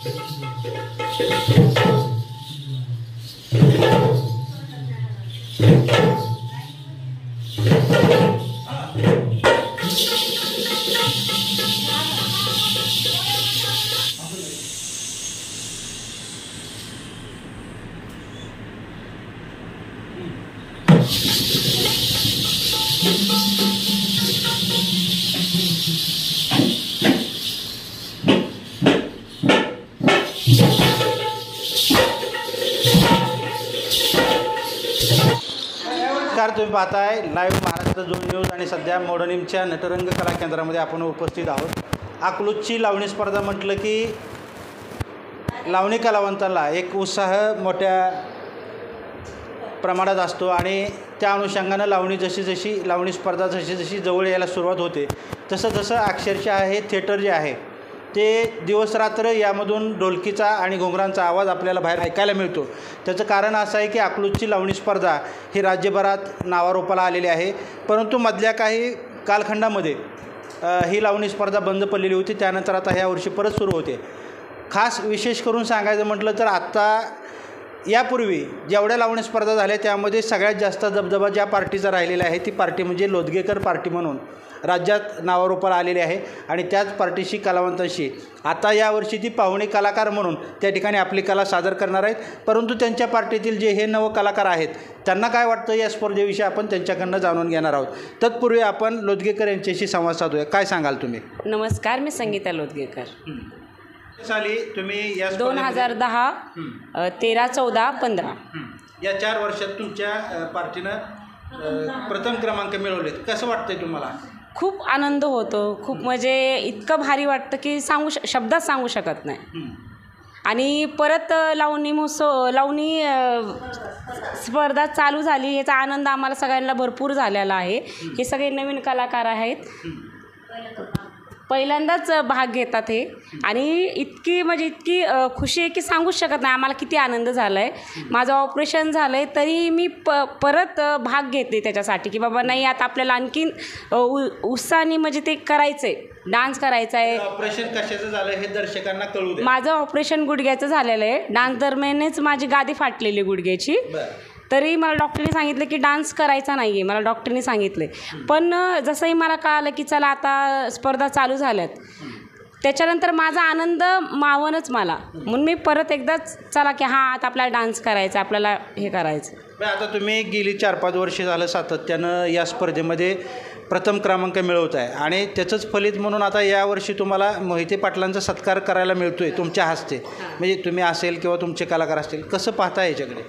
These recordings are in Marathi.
नमस्कार, तुम्ही पाहताय लाईव्ह महाराष्ट्र झोन न्यूज आणि सध्या मोडणीमच्या नटरंग कला केंद्रामध्ये आपण उपस्थित आहोत. अकलूजची लावणी स्पर्धा म्हटलं की लावणी कलावंतांना एक उत्साह मोठ्या प्रमाणात असतो आणि त्या अनुषंगानं लावणी स्पर्धा जशी जवळ यायला सुरुवात होते तसं अक्षरशः हे थिएटर जे आहे ते दिवसरात्र यामधून ढोलकीचा आणि घोंगरांचा आवाज आपल्याला बाहेर ऐकायला मिळतो. त्याचं कारण असं आहे की अकलूजची लावणी स्पर्धा ही राज्यभरात नावारूपाला आलेली आहे, परंतु मधल्या काही कालखंडामध्ये ही लावणी स्पर्धा बंद पडलेली होती. त्यानंतर आता ह्या वर्षी परत सुरू होते. खास विशेष करून सांगायचं म्हटलं तर आत्ता यापूर्वी जेवढ्या लावणी स्पर्धा झाल्या त्यामध्ये सगळ्यात जास्त दबदबा ज्या पार्टीचा राहिलेला आहे ती पार्टी म्हणजे लोदगेकर पार्टी म्हणून राज्यात नावारूपाला आलेली आहे आणि त्याच पार्टीशी कलावंतांशी आता यावर्षी ती पाहुणे कलाकार म्हणून त्या ठिकाणी आपली कला सादर करणार आहेत. परंतु त्यांच्या पार्टीतील जे हे नव कलाकार आहेत त्यांना काय वाटतं या स्पर्धेविषयी आपण त्यांच्याकडनं जाणून घेणार आहोत. तत्पूर्वी आपण लोदगेकर यांच्याशी संवाद साधूया. काय सांगाल तुम्ही? नमस्कार, मी संगीता लोदगेकर. साली तुम्ही या 2010, 13, 14, 15 या 4 वर्षात तुमच्या पार्टीनं प्रथम क्रमांक मिळवलेत. कसं वाटतंय तुम्हाला? खूप आनंद होतो. खूप म्हणजे इतकं भारी वाटतं की शब्दात सांगू शकत नाही. आणि परत लावणी स्पर्धा चालू झाली याचा आनंद आम्हाला सगळ्यांना भरपूर झालेला आहे. हे सगळे नवीन कलाकार आहेत, पहिल्यांदाच भाग घेतात हे आणि इतकी खुशी आहे की सांगूच शकत नाही आम्हाला किती आनंद झाला आहे. माझं ऑपरेशन झालं आहे तरी मी परत भाग घेते त्याच्यासाठी की बाबा नाही आता आपल्याला आणखीन उत्साहाने म्हणजे ते करायचं आहे, डान्स करायचा आहे. ऑपरेशन कशाचं झालं हे दर्शकांना कळू दे. माझं ऑपरेशन गुडघ्याचं झालेलं आहे. डान्स दरम्यानच माझी गादी फाटलेली गुडघ्याची, तरी मला डॉक्टरने सांगितलं की डान्स करायचा नाही आहे, मला डॉक्टरने सांगितलं. पण जसंही मला कळालं की चला आता स्पर्धा चालू झाल्यात त्याच्यानंतर माझा आनंद मावनच मला, म्हणून मी परत एकदाच चला की हां आता आपल्याला डान्स करायचा, आपल्याला हे करायचं. आता तुम्ही गेली 4-5 वर्षे झालं सातत्यानं या स्पर्धेमध्ये प्रथम क्रमांक मिळवत आहे आणि त्याचंच फलित म्हणून आता यावर्षी तुम्हाला मोहिते पाटलांचा सत्कार करायला मिळतो आहे तुमच्या हस्ते. म्हणजे तुम्ही असेल किंवा तुमचे कलाकार असतील, कसं पाहता याच्याकडे?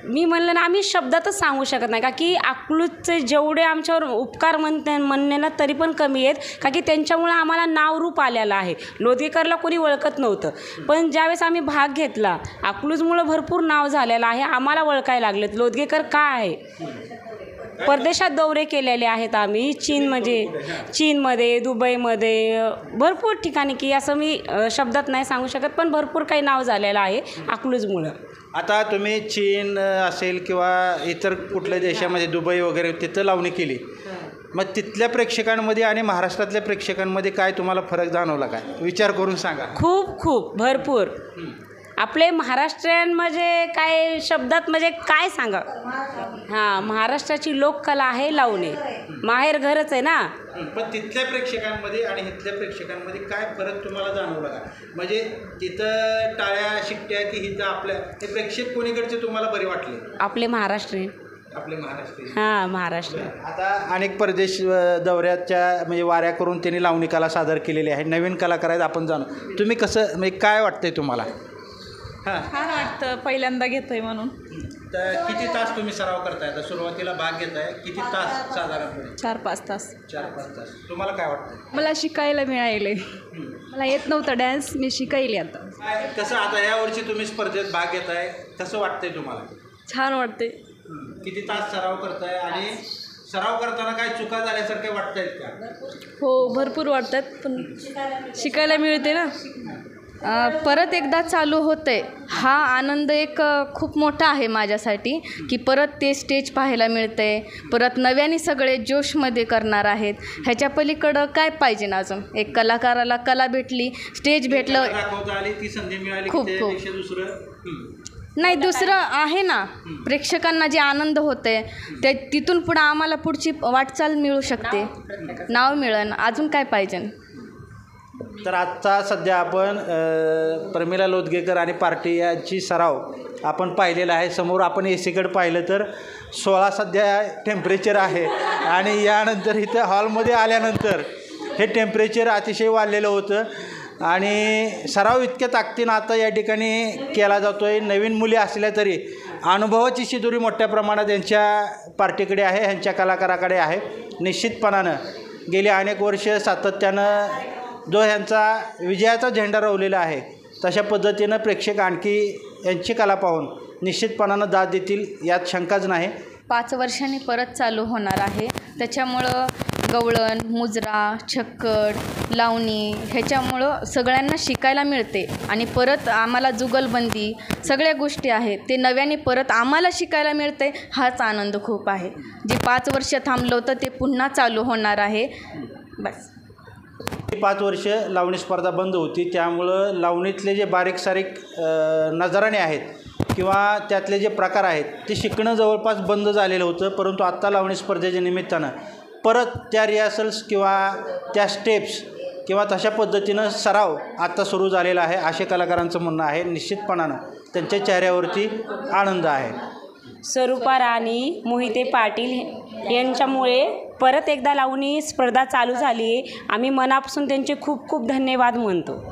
मी म्हणलं ना, आम्ही शब्दातच सांगू शकत नाही का की अकलूजचे जेवढे आमच्यावर उपकार म्हणणे ना तरी पण कमी आहेत. का की त्यांच्यामुळं आम्हाला नावरूप आलेलं आहे. लोदगेकरला कोणी ओळखत नव्हतं, पण ज्यावेळेस आम्ही भाग घेतला अकलूजमुळं भरपूर नाव झालेलं आहे. आम्हाला ओळखायला लागलेत लोदगेकर काय आहे. परदेशात दौरे केलेले आहेत आम्ही, चीनमध्ये, दुबईमध्ये, भरपूर ठिकाणी की असं मी शब्दात नाही सांगू शकत, पण भरपूर काही नाव झालेलं आहे अकलूजमुळं. आता तुम्ही चीन असेल किंवा इतर कुठल्या देशामध्ये दुबई वगैरे तिथं लावणी केली, मग तिथल्या प्रेक्षकांमध्ये आणि महाराष्ट्रातल्या प्रेक्षकांमध्ये काय तुम्हाला फरक जाणवला? काय विचार करून सांगा. खूप भरपूर. आपले महाराष्ट्रीयन म्हणजे काय शब्दात म्हणजे काय सांगा. हां, महाराष्ट्राची लोककला आहे लावणी, माहेर घरच आहे ना. पण तिथल्या प्रेक्षकांमध्ये आणि इथल्या प्रेक्षकांमध्ये काय फरक तुम्हाला जाणवला का? म्हणजे तिथं टाळ्या शिट्ट्या की इथं आपल्या हे प्रेक्षक कोणीकडचे तुम्हाला बरे वाटले? आपले महाराष्ट्रीयन. हां, महाराष्ट्र. आता अनेक परदेश दौऱ्याच्या म्हणजे वाऱ्या करून त्यांनी लावणी कला सादर केलेली आहे. नवीन कलाकार आहेत, आपण जाणू. तुम्ही कसं म्हणजे काय वाटतंय तुम्हाला? छान वाटतं, पहिल्यांदा घेतोय म्हणून. तर किती तास तुम्ही सराव करताय? आता सुरुवातीला भाग घेताय, किती तास साधारणपणे? 4-5 तास. 4-5 तास. तुम्हाला काय वाटतं? मला शिकायला मिळाले. मला येत नव्हतं डान्स, मी शिकायले आता. कसं आता यावर्षी तुम्ही स्पर्धेत भाग घेताय, कसं वाटतंय तुम्हाला? छान वाटते. किती तास सराव करताय आणि सराव करताना काय चुका झाल्यासारखे वाटतायत का? हो, भरपूर वाटतात, पण शिकायला मिळते ना. परत एकदा चालू होतंय हा आनंद एक खूप मोठा आहे माझ्यासाठी की परत ते स्टेज पाहायला मिळतंय, परत नव्याने सगळे जोशमध्ये करणार आहेत. ह्याच्या पलीकडं काय पाहिजे ना अजून. एक कलाकाराला कला भेटली, स्टेज भेटलं, दाखवता आली ती संधी मिळाली खूप की खूप. त्यापेक्षा दुसरं नाही दुसरं आहे ना. प्रेक्षकांना जे आनंद होते ते तिथून पुढं आम्हाला पुढची वाटचाल मिळू शकते, नाव मिळेल, अजून काय पाहिजे. तर आत्ता सध्या आपण प्रमिला लोदगेकर आणि पार्टी यांची सराव आपण पाहिलेला आहे. समोर आपण ए सीकडे पाहिलं तर 16 सध्या टेम्परेचर आहे आणि यानंतर इथं हॉलमध्ये आल्यानंतर हे टेम्परेचर अतिशय वाढलेलं होतं आणि सराव इतक्या ताकदीनं आता या ठिकाणी केला जातो आहे. नवीन मुली असल्या तरी अनुभवाची शिदोरी मोठ्या प्रमाणात यांच्या पार्टीकडे आहे, ह्यांच्या कलाकाराकडे आहे. निश्चितपणानं गेली अनेक वर्ष सातत्यानं जो ह्यांचा विजयाचा झेंडा रोवलेला आहे तशा पद्धतीनं प्रेक्षक आणखी यांची कला पाहून निश्चितपणानं दाद देतील यात शंकाच नाही. 5 वर्षांनी परत चालू होणार आहे, त्याच्यामुळं गवळण, मुजरा, छक्कड, लावणी ह्याच्यामुळं सगळ्यांना शिकायला मिळते आणि परत आम्हाला जुगलबंदी सगळ्या गोष्टी आहेत ते नव्याने परत आम्हाला शिकायला मिळते. हाच आनंद खूप आहे. जे 5 वर्ष थांबलं होतं ते पुन्हा चालू होणार आहे. बस 5 वर्ष लावणी स्पर्धा बंद होती, त्यामुळं लावणीतले जे बारीक सारीक नजराणे आहेत किंवा त्यातले जे प्रकार आहेत ते शिकणं जवळपास बंद झालेलं होतं. परंतु आत्ता लावणी स्पर्धेच्या निमित्तानं परत त्या रिहर्सल्स किंवा त्या स्टेप्स किंवा तशा पद्धतीनं सराव आत्ता सुरू झालेला आहे असे कलाकारांचं म्हणणं आहे. निश्चितपणानं त्यांच्या चेहऱ्यावरती आनंद आहे. स्वरूपा राणी, मोहिते पाटील यांच्यामुळे परत एकदा लावणी स्पर्धा चालू झाली आहे. आम्ही मनापासून त्यांचे खूप खूप धन्यवाद म्हणतो.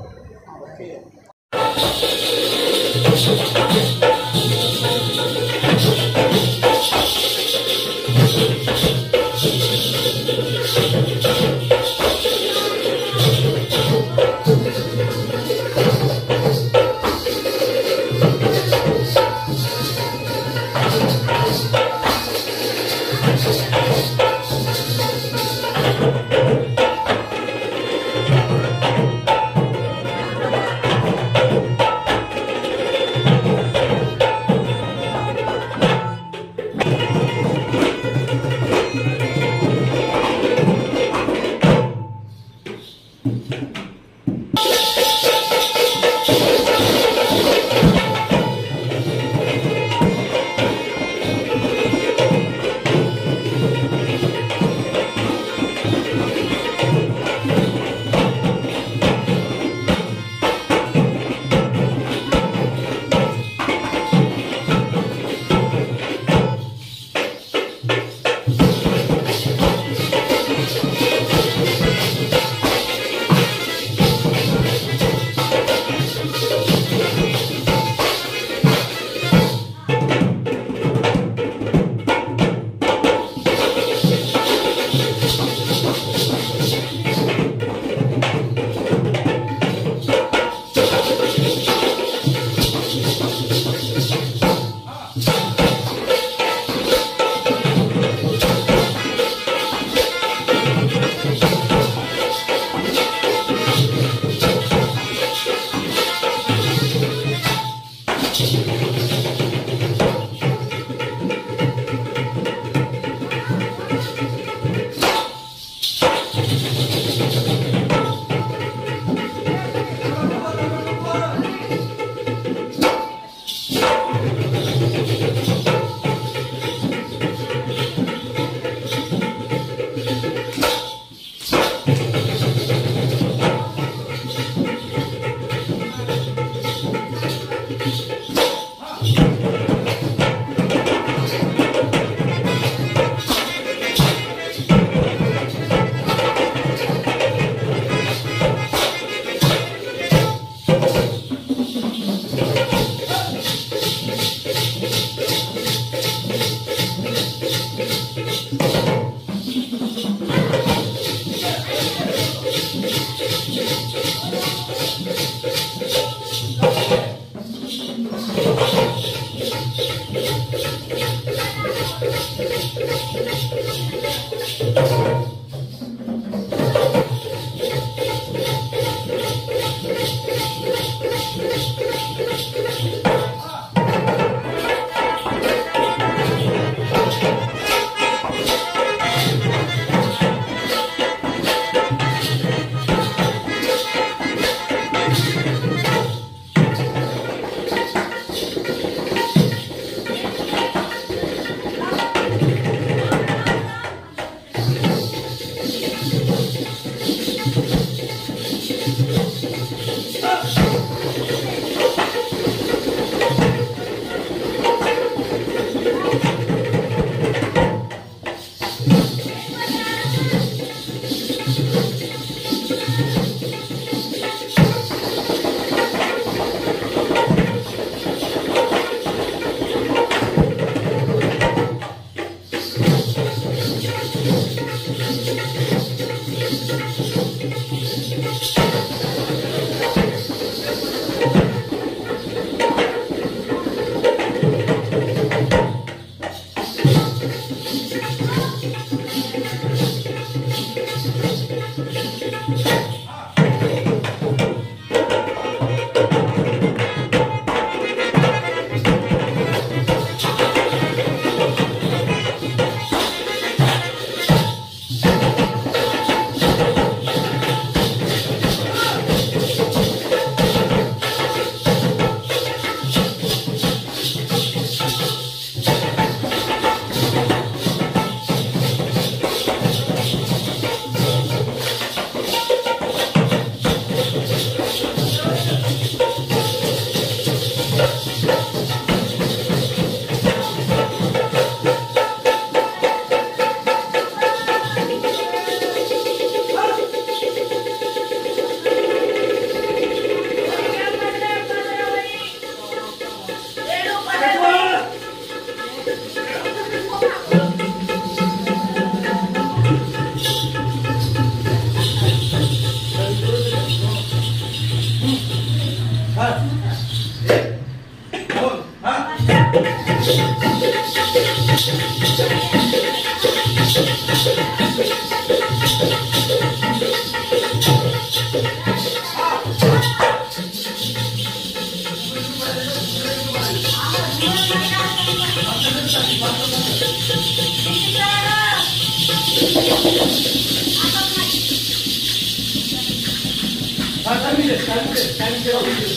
Thank you.